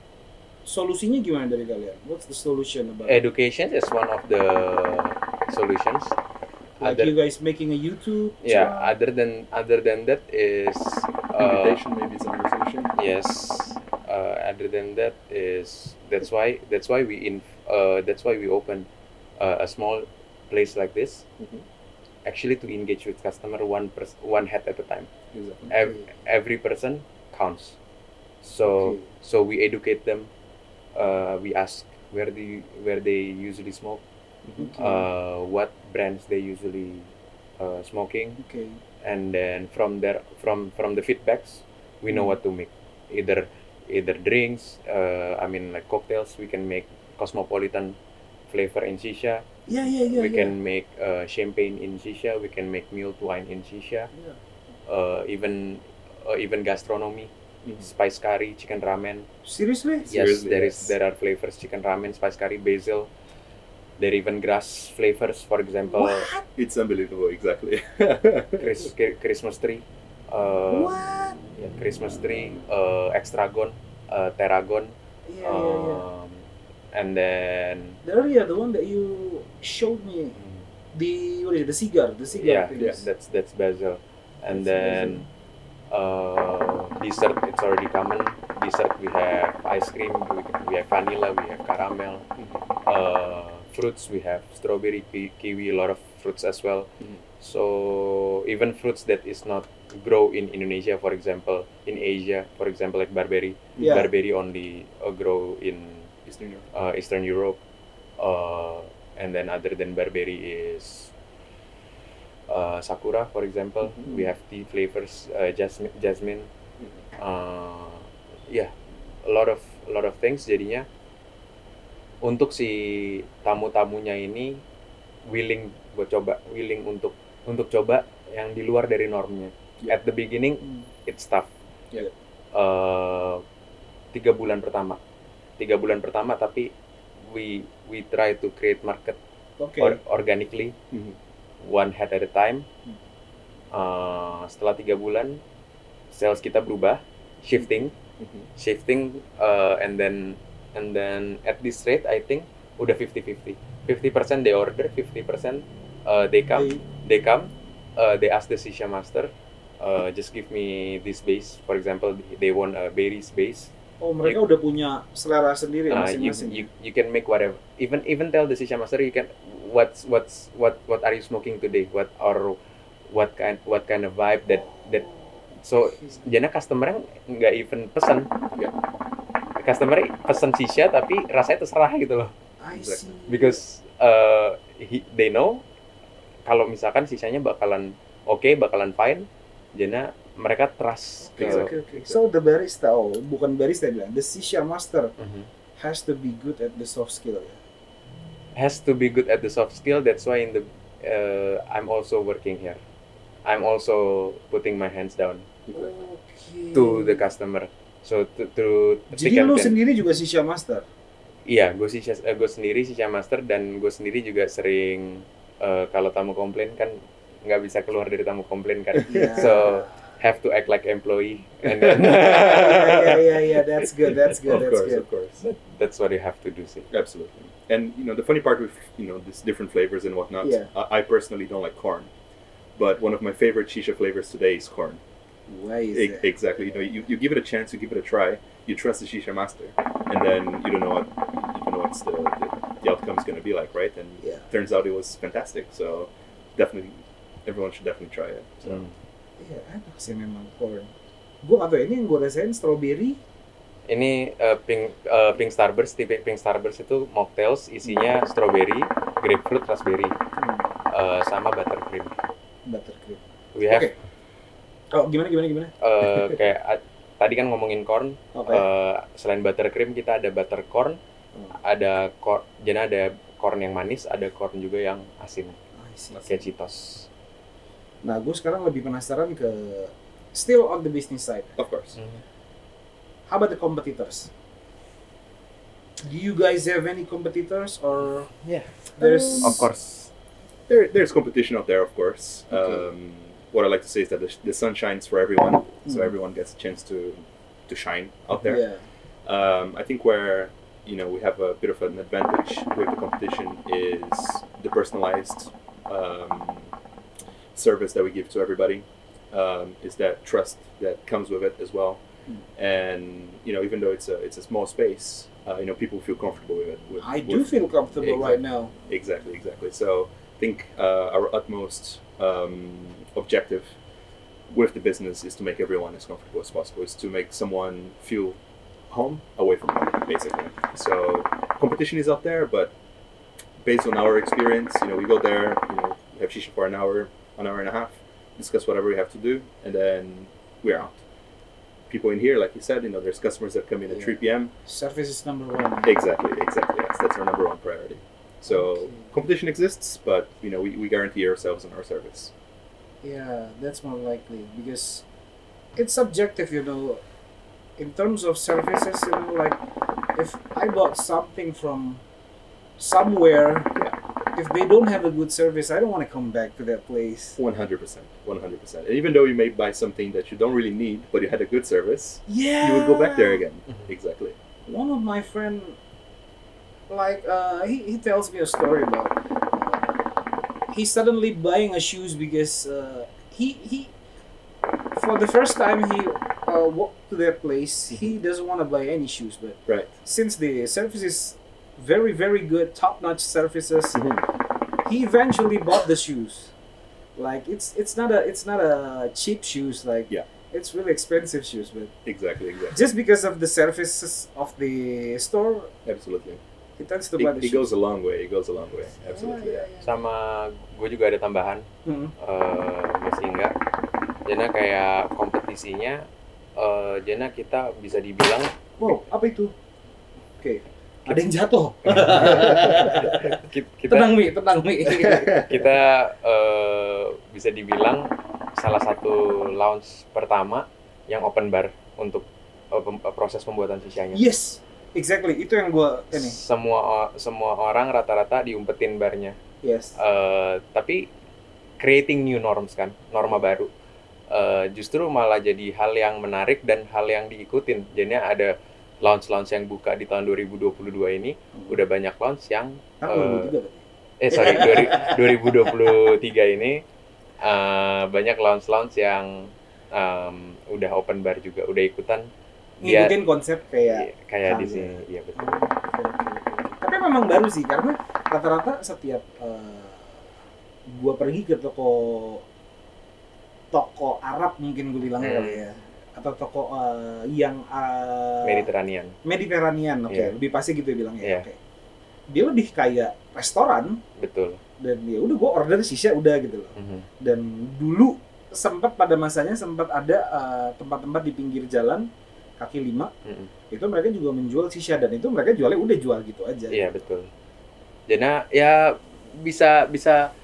solusinya gimana dari kalian? What's the solution about it? Education is one of the solutions. Like you guys making a YouTube Yeah, channel? other than that is Invitation maybe is another solution. yes. Other than that is that's why we open a small place like this, Mhm. actually to engage with customer one head at a time. Exactly. Every person counts. So Okay. so we educate them. We ask where they usually smoke, Okay. what brands they usually smoking, Okay. and then from there from the feedbacks we know what to make. Either drinks, like cocktails. We can make cosmopolitan flavor in shisha. Yeah. We can make champagne in shisha. We can make mulled wine in shisha. Yeah. Even gastronomy, Mhm. spice curry, chicken ramen. Seriously? Yes, Seriously, yes. there are flavors: chicken ramen, spice curry, basil. There are even grass flavors, for example, What? It's unbelievable, exactly. Christmas tree. What? Yeah, Christmas tree, extragon, tarragon, Yeah. and then The one that you showed me. What is it? The cigar. The cigar. yeah, things. that's basil, and That's then dessert, it's already common. Dessert, we have ice cream, we have vanilla, we have caramel. Fruits, we have strawberry, kiwi, a lot of fruits as well. Mhm. So even fruits that is not grow in Indonesia, for example, in Asia, for example, like barberry. Yeah. Barberry only grow in Eastern Europe. Eastern Europe. And then other than barberry is sakura, for example. Mhm. We have tea flavors, jasmine. Ya, a lot of things. Jadinya untuk si tamu-tamunya ini willing untuk coba yang di luar dari normnya. Yeah. At the beginning it's tough. Yeah. 3 bulan pertama tapi we try to create market organically, one head at a time. Setelah 3 bulan sales kita berubah, shifting, and then at this rate I think udah 50-50. 50% they order, 50% they come, they ask the Shisha master, just give me this base. For example, they want a berries base. Oh, mereka udah punya selera sendiri masing-masing. You can make whatever. Even tell the Shisha master, you can what are you smoking today? What kind of vibe that so jadinya customer nggak even pesan. Customer pesan shisha tapi rasanya terserah gitu loh. I see. Because they know kalau misalkan sishanya bakalan bakalan fine, jadinya mereka trust. Okay. So the barista, bukan barista bilang, the shisha master has to be good at the soft skill. Has to be good at the soft skill. That's why I'm also working here. I'm also putting my hands down to the customer. So to jadi lu sendiri juga shisha master? Iya, gue sendiri shisha master, dan gue sendiri juga sering kalau tamu komplain kan nggak bisa keluar dari tamu komplain kan. So have to act like employee. And then yeah, that's good. Of course. That's what you have to do, see. Absolutely. And the funny part with these different flavors and whatnot, I personally don't like corn, but one of my favorite shisha flavors today is corn. Why is that? Exactly. You give it a chance, you give it a try, you trust the shisha master, and then you don't know what's the outcome is going to be like, right? And turns out it was fantastic. So definitely, everyone should definitely try it. So. Iya, enak sih memang corn. Gue nggak tahu, ini yang gue rasain strawberry. Ini pink starburst. Tipe pink starburst itu mocktails, isinya strawberry, grapefruit, raspberry, sama buttercream. We have. Oh, gimana? Kayak tadi kan ngomongin corn. Selain buttercream kita ada buttercorn, jadi ada corn yang manis, ada corn juga yang asin. Kayak Cheetos. Nah, gue sekarang lebih penasaran ke still on the business side. Of course. How about the competitors? Do you guys have any competitors or? Yeah. There's of course. There's competition out there, of course. Okay. What I like to say is that the sun shines for everyone, so everyone gets a chance to shine out there. Yeah. I think where we have a bit of an advantage with the competition is the personalized service that we give to everybody. Is that trust that comes with it as well, and even though it's a small space, people feel comfortable with it. I do feel comfortable right now. Exactly. So I think our utmost objective with the business is to make everyone as comfortable as possible. Is to make someone feel home away from home, basically. So competition is out there, but based on our experience, we go there, have shisha for an hour and a half, discuss whatever we have to do, and then we're out. People in here, like you said, there's customers that come in at 3 p.m. Service is number one. Exactly. Yes, that's our number one priority. So competition exists, but we guarantee ourselves on our service. Yeah, that's more likely because it's subjective, in terms of services, like if I bought something from somewhere, if they don't have a good service, I don't want to come back to that place. 100%. And even though you may buy something that you don't really need, but you had a good service, you would go back there again. Exactly. One of my friend, he tells me a story about he's suddenly buying a shoes because he for the first time he walked to that place, he doesn't want to buy any shoes, but since the service is very, very good, top-notch services, he eventually bought the shoes. Like it's not a cheap shoes, it's really expensive shoes, but exactly. Just because of the services of the store, absolutely. He tends to buy the shoes. It goes a long way. Absolutely. Yeah. Sama gue juga ada tambahan, masih enggak. Jadi kayak kompetisinya Jana kita bisa dibilang Wow, apa itu? Oke. Ada yang jatuh. kita Tenang Mi. kita bisa dibilang salah satu launch pertama yang open bar untuk proses pembuatan sishanya. Yes, exactly. Itu yang gua ini. Semua orang rata-rata diumpetin barnya. Yes. Tapi creating new norms kan, norma baru. Justru malah jadi hal yang menarik dan hal yang diikutin. Jadinya ada launch yang buka di tahun 2022 ini, udah banyak launch yang 2023 ini banyak launch yang udah open bar juga, udah ikutan. Ngikutin konsep kayak di sini, iya betul. Tapi memang baru sih, karena rata-rata setiap gua pergi ke toko Arab mungkin gue bilang kali ya, atau toko yang Mediterranean, oke, Yeah. lebih pasti gitu ya bilangnya. Yeah. Oke. Dia lebih kayak restoran, Betul. dan ya udah gue order shisha udah gitu loh. Dan dulu sempat pada masanya ada tempat-tempat di pinggir jalan kaki lima, itu mereka juga menjual shisha, dan itu mereka jualnya udah jual gitu aja. Iya betul. Jadi ya bisa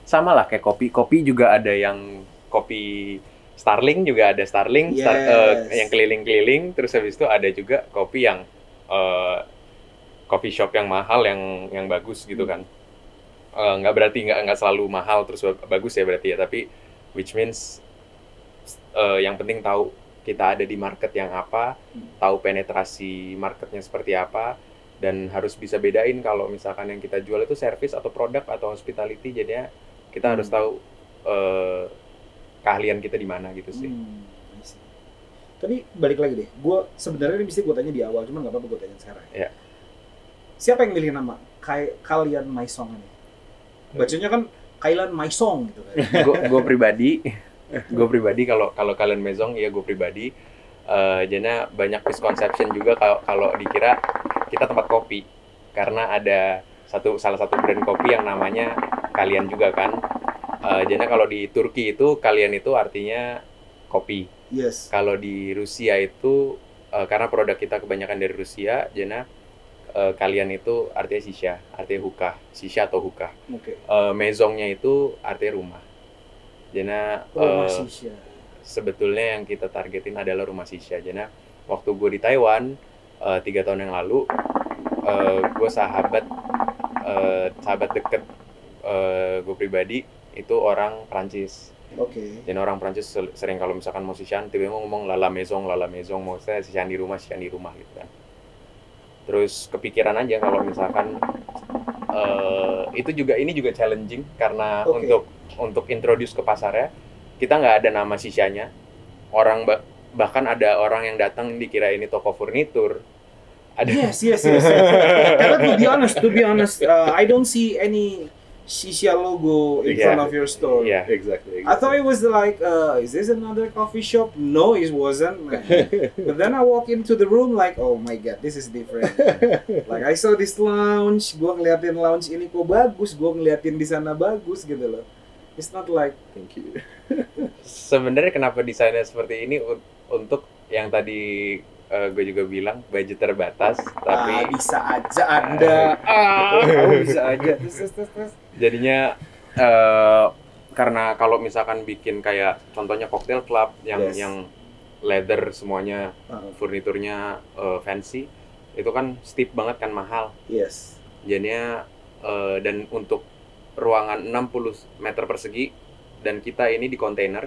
sama lah kayak kopi juga ada yang kopi Starling juga ada Starling, Yes. yang keliling-keliling. Terus habis itu ada juga kopi yang coffee shop yang mahal yang bagus gitu kan. Nggak berarti nggak selalu mahal terus bagus ya berarti ya, tapi which means yang penting tahu kita ada di market yang apa, tahu penetrasi marketnya seperti apa, dan harus bisa bedain kalau misalkan yang kita jual itu service atau produk atau hospitality. Jadinya kita harus tahu keahlian kita di mana gitu sih. Tapi balik lagi deh, gue sebenarnya ini mesti gue tanya di awal, cuman nggak apa-apa gue tanya sekarang. Ya. Siapa yang milih nama Kalian Maisong ini? Bacanya kan Kailan Maisong gitu kan. Gue pribadi kalau kalian Maison ya gue pribadi. Jadinya banyak misconception juga kalau dikira kita tempat kopi, karena ada salah satu brand kopi yang namanya Kalian juga kan. Jadinya kalau di Turki itu Kalian itu artinya kopi. Yes. Kalau di Rusia itu karena produk kita kebanyakan dari Rusia, jadinya Kalian itu artinya shisha, artinya hookah, shisha atau hookah. Oke. Maisonnya itu artinya rumah. Jadinya Shisha. sebetulnya yang kita targetin adalah rumah shisha. Jadinya waktu gue di Taiwan 3 tahun yang lalu, gue sahabat deket gue pribadi itu orang Prancis. Oke. Dan orang Prancis sering kalau misalkan mau sishan, tiba-tiba ngomong la maison, mau saya sishan di rumah gitu kan. Terus kepikiran aja kalau misalkan ini juga challenging karena untuk introduce ke pasarnya kita nggak ada nama sishanya. Orang bahkan ada orang yang datang dikira ini toko furnitur. Yes. Karena to be honest, I don't see any shisha logo in front of your store. Yeah, Exactly. I thought it was like, is this another coffee shop? No, it wasn't. But then I walk into the room like, oh my god, this is different. Like I saw this lounge, gua ngeliatin lounge ini kok bagus, gua ngeliatin di sana bagus gitu loh. It's not like, Thank you. Sebenarnya kenapa desainnya seperti ini untuk yang tadi gue juga bilang budget terbatas, tapi bisa aja Anda. Bisa aja. Terus. Jadinya karena kalau misalkan bikin kayak contohnya cocktail club yang leather semuanya, furniturnya fancy, itu kan steep banget kan, mahal. Yes. Jadinya dan untuk ruangan 60 meter persegi dan kita ini di kontainer.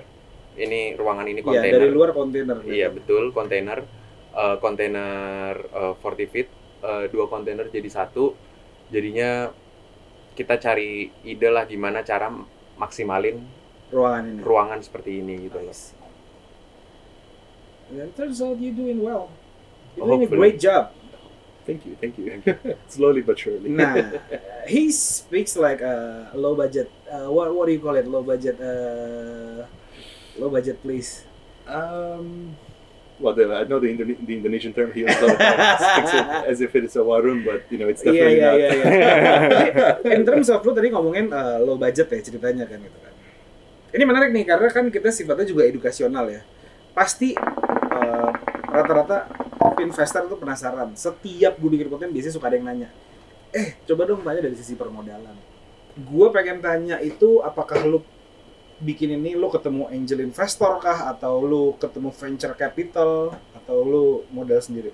Ini ruangan ini kontainer. Iya, dari luar kontainer. Iya, betul, kontainer. Kontainer 40 feet, 2 kontainer jadi satu. Jadinya kita cari ide lah gimana cara maksimalin ruangan seperti ini gitu loh. And turns out you're doing well. You're Hopefully. doing a great job. Thank you. Slowly but surely. Nah, he speaks like low budget. What do you call it? Low budget place. Well, I know the Indonesian term here, so speaks it as if it is a warung, but it's definitely not. Iya. In terms of lu tadi ngomongin low budget ya ceritanya kan gitu kan. Ini menarik nih karena kan kita sifatnya juga edukasional ya. Pasti rata-rata investor tuh penasaran. Setiap gue bikin konten biasanya suka ada yang nanya, coba dong tanya dari sisi permodalan. Gue pengen tanya itu, apakah lu bikin ini lu ketemu angel investor kah, atau lu ketemu venture capital, atau lu modal sendiri?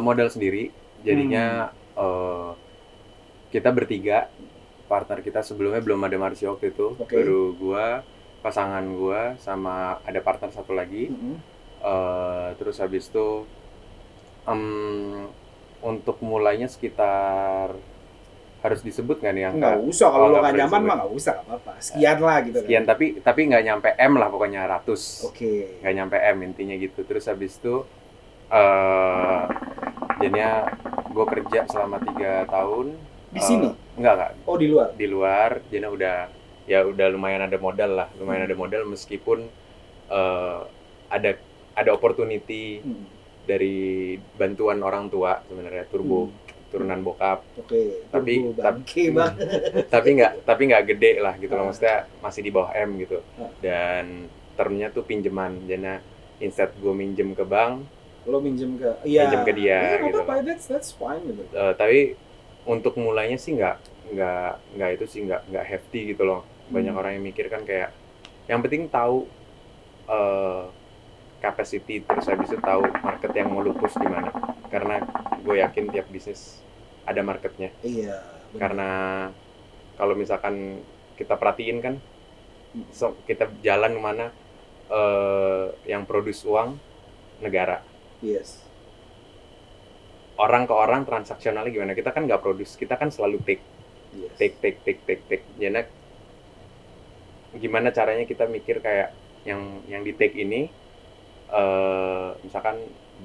Modal sendiri, jadinya kita bertiga, partner kita sebelumnya belum ada Marsio waktu itu, baru gua, pasangan gua, sama ada partner satu lagi. Terus habis itu untuk mulainya sekitar, harus disebut nggak nih angka? Nggak usah, kalau lo nggak nyaman mah nggak usah, nggak apa-apa. Sekian lah gitu. Sekian, kan? tapi nggak nyampe M lah, pokoknya ratus. Oke. Nggak nyampe M intinya gitu. Terus habis itu jadinya gue kerja selama 3 tahun. Di sini? Enggak. Oh, di luar? Di luar, jadinya udah lumayan ada modal lah. Lumayan ada modal meskipun ada opportunity dari bantuan orang tua sebenarnya, turunan bokap. Oke. Tapi nggak gede lah gitu loh, maksudnya masih di bawah M gitu. Dan termnya tuh pinjaman, jadi instead gue minjem ke bank, lo minjem ke dia gitu. That's fine gitu. Tapi untuk mulainya sih nggak hefty gitu loh. Banyak orang yang mikir kan kayak yang penting tahu capacity, terus habis itu tahu market yang mau lu push di mana. Karena gue yakin tiap bisnis ada marketnya. Iya. Bener. Karena kalau misalkan kita perhatiin kan, kita jalan kemana, yang produce uang negara. Yes. Orang ke orang transaksionalnya gimana? Kita kan nggak produce, kita kan selalu take. Yes. Take. Jadi gimana caranya kita mikir kayak yang di take ini, misalkan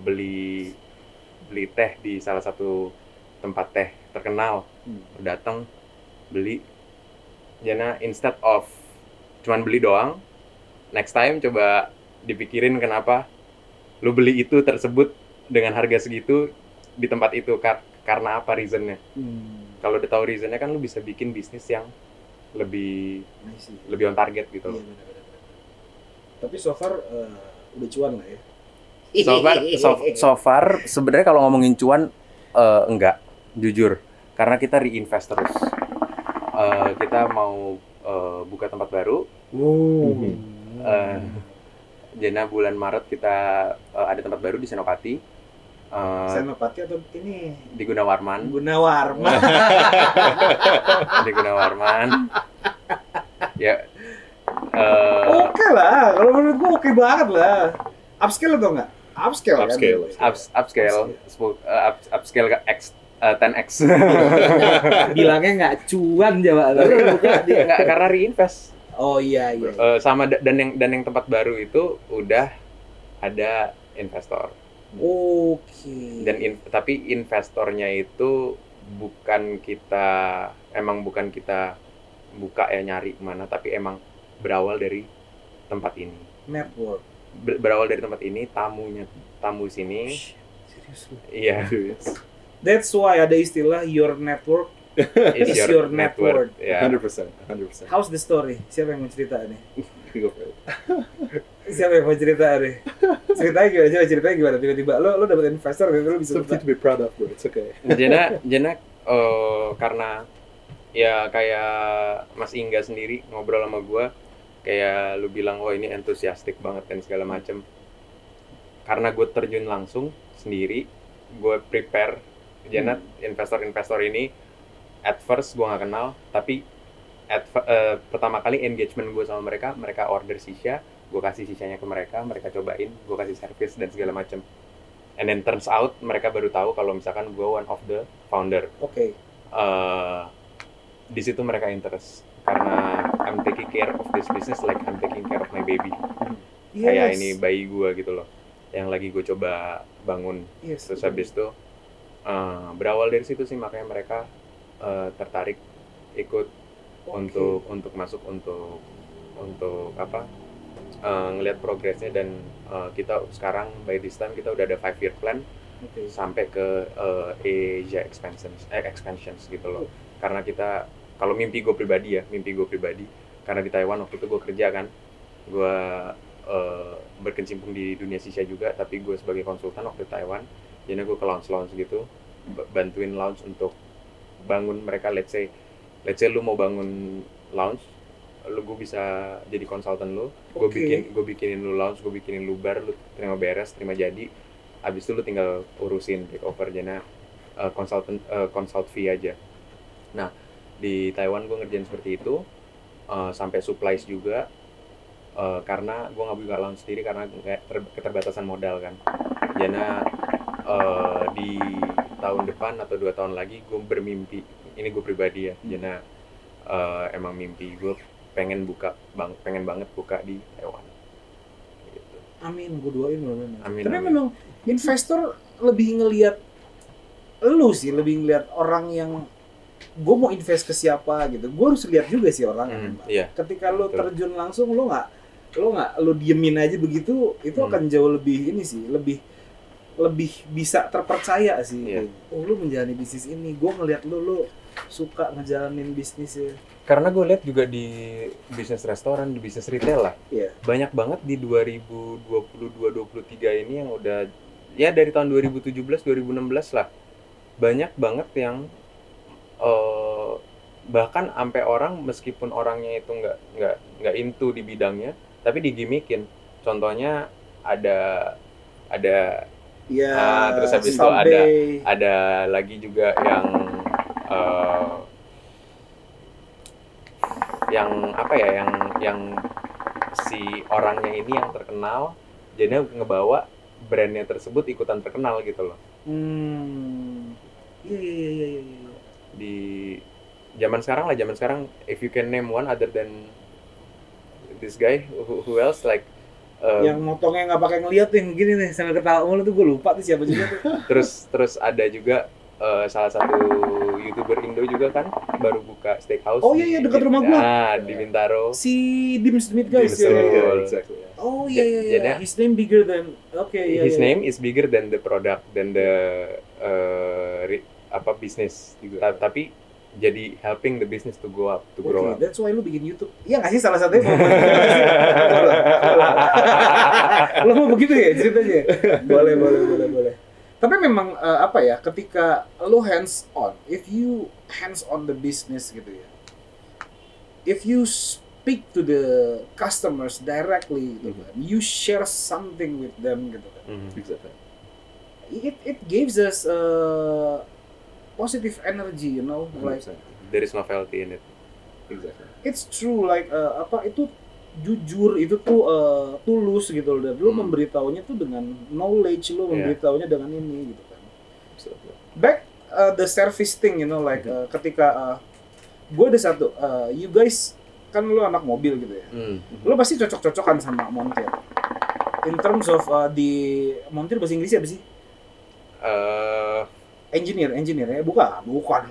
beli teh di salah satu tempat teh terkenal, datang beli, jadi instead of cuman beli doang, next time coba dipikirin kenapa lu beli itu tersebut dengan harga segitu di tempat itu, karena apa reasonnya. Kalau udah tahu reasonnya kan lu bisa bikin bisnis yang lebih on target gitu. Iya, benar. Tapi so far udah cuan lah ya. So far sebenarnya kalau ngomongin cuan enggak, jujur, karena kita reinvest terus. Kita mau buka tempat baru. Jadi bulan Maret kita ada tempat baru di Senopati. Senopati atau ini? Di Gunawarman. Di Gunawarman. Ya. Oke lah, kalau menurut gua oke banget lah. Upscale atau enggak? Upscale. Upscale ke X, 10x. Bilangnya nggak cuan Jawa. Nggak, karena reinvest. Oh iya. Sama dan yang tempat baru itu udah ada investor. Oke. Tapi investornya itu bukan kita buka ya nyari kemana, tapi emang berawal dari tempat ini. Network. Berawal dari tempat ini, tamu sini. Serius lu? Iya. That's why ada istilah your network is your network. Yeah. 100%. How's the story? Siapa yang mau cerita nih? Go for it. Siapa yang mau cerita nih? Ceritanya gimana? Tiba-tiba lo dapet investor gitu, lo bisa Something to be proud of, bro. It's okay. Jena karena ya kayak Mas Ingga sendiri ngobrol sama gue, kayak lu bilang, oh ini entusiastik banget dan segala macem. Karena gue terjun langsung sendiri, gue prepare. Jena investor ini at first gue nggak kenal, tapi pertama kali engagement gue sama mereka order shisha, gue kasih shishanya ke mereka cobain, gue kasih service dan segala macem. And then turns out mereka baru tahu kalau misalkan gue one of the founder. Oke. Di situ mereka interest karena I'm taking care of this business like I'm taking care of my baby. Kayak ini bayi gue gitu loh, yang lagi gue coba bangun. Terus habis itu berawal dari situ sih, makanya mereka tertarik ikut untuk masuk untuk ngelihat progresnya. Dan kita sekarang by this time kita udah ada 5-year plan sampai ke Asia expansions gitu loh. Karena kita, kalau mimpi gue pribadi karena di Taiwan waktu itu gue kerja kan, gue berkecimpung di dunia shisha juga, tapi gue sebagai konsultan waktu di Taiwan. Jadi gue ke launch gitu, bantuin launch untuk bangun mereka. Let's say lu mau bangun launch, gue bisa jadi konsultan lu. Gue bikinin lu launch, gue bikinin lu bar, lu terima beres, terima jadi. Abis itu lu tinggal urusin take over. Jadi consult fee aja. Nah, di Taiwan gue ngerjain seperti itu, sampai supplies juga. Karena gue nggak buka launch sendiri karena keterbatasan modal kan. Jadi di tahun depan atau 2 tahun lagi gue bermimpi, ini gue pribadi ya, jadi emang mimpi gue pengen banget buka di Taiwan gitu. Amin, gue doain loh. Amin, Tapi amin. memang investor lebih ngelihat lebih ngelihat orang yang gue mau invest ke siapa gitu. Gue harus lihat juga sih orang. Iya. Ketika lo Betul. terjun langsung, lo diemin aja begitu, itu akan jauh lebih lebih bisa terpercaya sih. Iya. Oh, lu menjalani bisnis ini, gue ngelihat lu suka ngejalanin bisnisnya. Karena gue lihat juga di bisnis restoran, di bisnis retail lah, Iya. banyak banget di 2022-2023 ini yang udah, ya dari tahun 2017-2016 lah, banyak banget yang bahkan sampai orang, meskipun orangnya itu nggak into di bidangnya, tapi digimikin. Contohnya ada Iya. terus habis itu Subway. ada lagi juga yang apa ya, yang si orangnya ini yang terkenal, jadi ngebawa brandnya tersebut ikutan terkenal gitu loh. Iya. Di zaman sekarang if you can name one other than this guy, who else, like Yang motongnya nggak pakai ngeliat yang gini nih, sambil ketawa mulu tuh, gue lupa tuh siapa juga tuh. terus ada juga salah satu YouTuber Indo juga kan baru buka steakhouse. Oh iya, dekat rumah gua. Di Bintaro. Si Dims Meat Guys. Dims Ya. Meat. Betul. Exactly. Oh iya. Jadi- His name bigger than. Oke, iya. His name is bigger than the product, than the business. Tapi jadi helping the business to go up, to grow up. That's why lu bikin YouTube. Iya nggak sih, salah satunya mau Lo mau begitu ya ceritanya? Boleh. Tapi memang ketika lo hands on, if you hands on the business gitu ya, if you speak to the customers directly gitu kan, you share something with them gitu kan, Exactly. it gives us positive energy, you know, like 100%. There is novelty in it. Exactly. it's true, like itu jujur, itu tuh tulus gitu loh, dan lu memberitahunya tuh dengan knowledge, lu memberitahunya dengan ini gitu kan. Absolutely. Back the service thing, you know, like ketika gue ada satu, you guys kan lu anak mobil gitu ya, lu pasti cocok-cocokan sama montir. In terms of di montir bahasa Inggrisnya apa sih? Engineer ya, bukan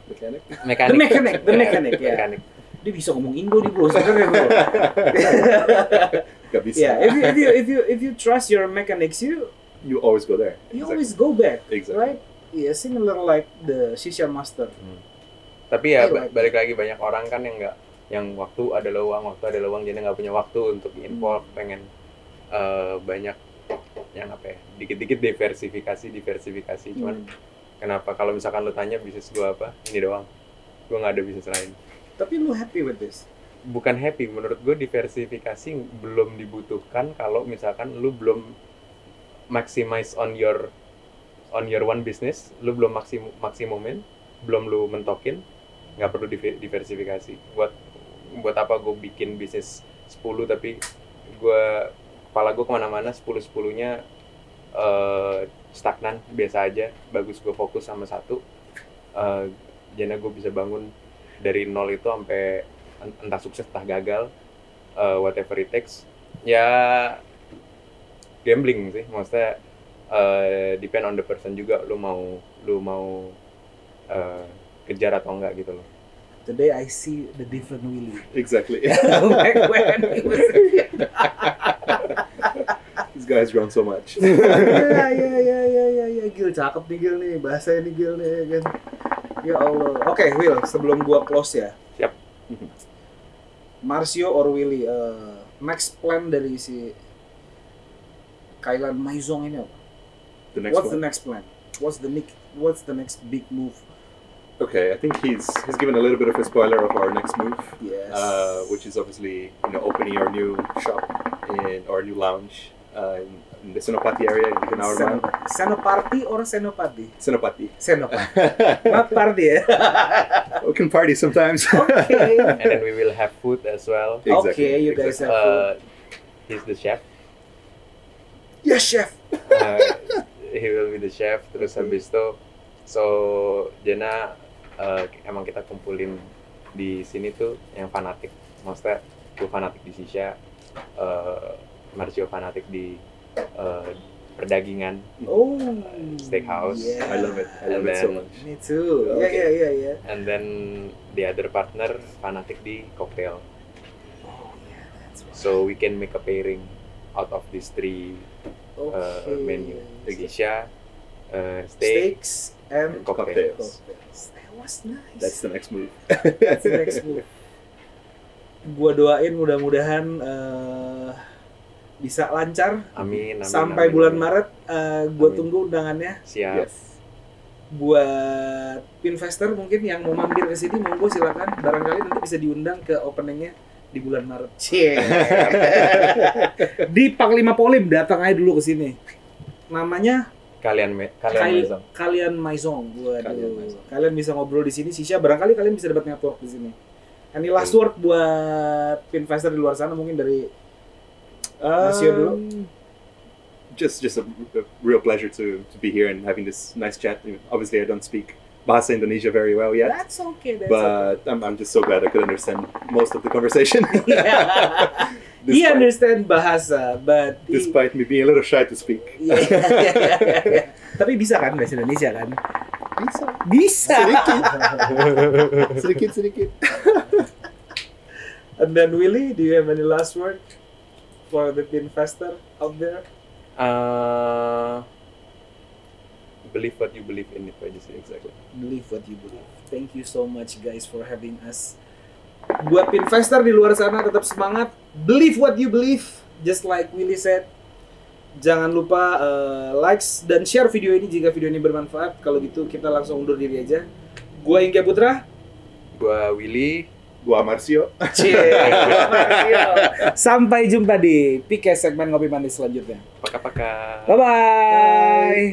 Mechanic. Mekanik. The mechanic ya. Mekanik. Dia bisa ngomong Indo nih bro, sebenarnya bro. Gak bisa. Yeah, if you trust your mechanics, you always go there. always go back, Exactly. right? Yeah, similar like the Shisha Master. Tapi ya I like balik lagi, banyak orang kan yang waktu ada lowang, jadi nggak punya waktu untuk involve, pengen banyak yang dikit-dikit diversifikasi. Cuman kenapa kalau misalkan lu tanya bisnis gua apa, ini doang, gua nggak ada bisnis lain. Tapi lu happy with this? Bukan happy, menurut gue diversifikasi belum dibutuhkan kalau misalkan lu belum maximize on your one business, lu belum maksimumin, belum lu mentokin, nggak perlu diversifikasi. Buat apa gue bikin bisnis 10 tapi kepala gue kemana-mana, 10-10-nya stagnan, biasa aja, bagus gue fokus sama satu, jadi gue bisa bangun dari nol itu sampai entah sukses entah gagal, whatever it takes. Ya gambling sih, maksudnya depend on the person juga, lu mau kejar atau enggak gitu loh. Today I see the different Willy. Exactly. Back when he was a kid. This guy has grown so much. Ya, Gil, cakep nih Gil nih, bahasa ini Gil nih kan. Ya Allah. Oke, Will, sebelum gua close ya. Siap. Marcio or Willy, next plan dari si Kailan Maizong ini apa? The next What's one. the next plan? What's the next big move? Okay, I think he's given a little bit of a spoiler of our next move, Yes. which is obviously opening our new shop in our new lounge in the Senopati area in Gunawarman. Senopati or Senopati? Senopati. Senopati. Not party ya. We can party sometimes. Okay. And then we will have food as well. Exactly, Okay, you guys exactly. have food. He's the chef. Yes, chef. Uh, he will be the chef. Terus habis itu, so Jena emang kita kumpulin di sini tuh yang fanatik. Maksudnya gue fanatik di shisha, Marcio fanatik di perdagingan, Oh. steakhouse. Yeah. I love it. I love And it so then- much. Me too. Okay. Yeah. And then the other partner fanatik di cocktail. Oh yeah, that's right. So we can make a pairing out of these three Okay. menu. Exactly. Shisha, steak, Steaks and cocktails. cocktails. That was nice. That's the next move. That's the next move. Gua doain mudah-mudahan bisa lancar Amin, amin. sampai amin, bulan amin. Maret. Gua Amin. tunggu undangannya. Siap. Yes. Buat Pinvestor mungkin yang mau mampir ke sini, monggo silakan. Barangkali nanti bisa diundang ke openingnya di bulan Maret. Cie. Di Pak 5 Polim, datang aja dulu ke sini. Namanya Kalian Maison. Kalian Maison. Waduh. Kalian Maison. Kalian bisa ngobrol di sini, Shisha. Barangkali kalian bisa dapat network di sini. Any last word buat Pinvestor di luar sana mungkin dari Masio dulu. Just a real pleasure to be here and having this nice chat. Obviously, I don't speak Bahasa Indonesia very well yet, That's okay. That's but I'm just so glad I could understand most of the conversation. okay. He Despite- understand bahasa, but Despite me being a little shy to speak. Iya. Tapi bisa kan bahasa Indonesia kan? Bisa. Bisa. Sedikit. And then Willy, do you have any last word for the Pinvestor out there? Believe what you believe in itu aja sih, exactly. Believe what you believe. Thank you so much guys for having us. Buat Pinvestor di luar sana tetap semangat. Believe what you believe. Just like Willy said. Jangan lupa likes dan share video ini jika video ini bermanfaat. Kalau gitu kita langsung undur diri aja. Gua Ingga Putra. Gua Willy. Gua Marcio. Sampai jumpa di PK segmen Ngopi Manis selanjutnya. Paka-paka. Bye bye.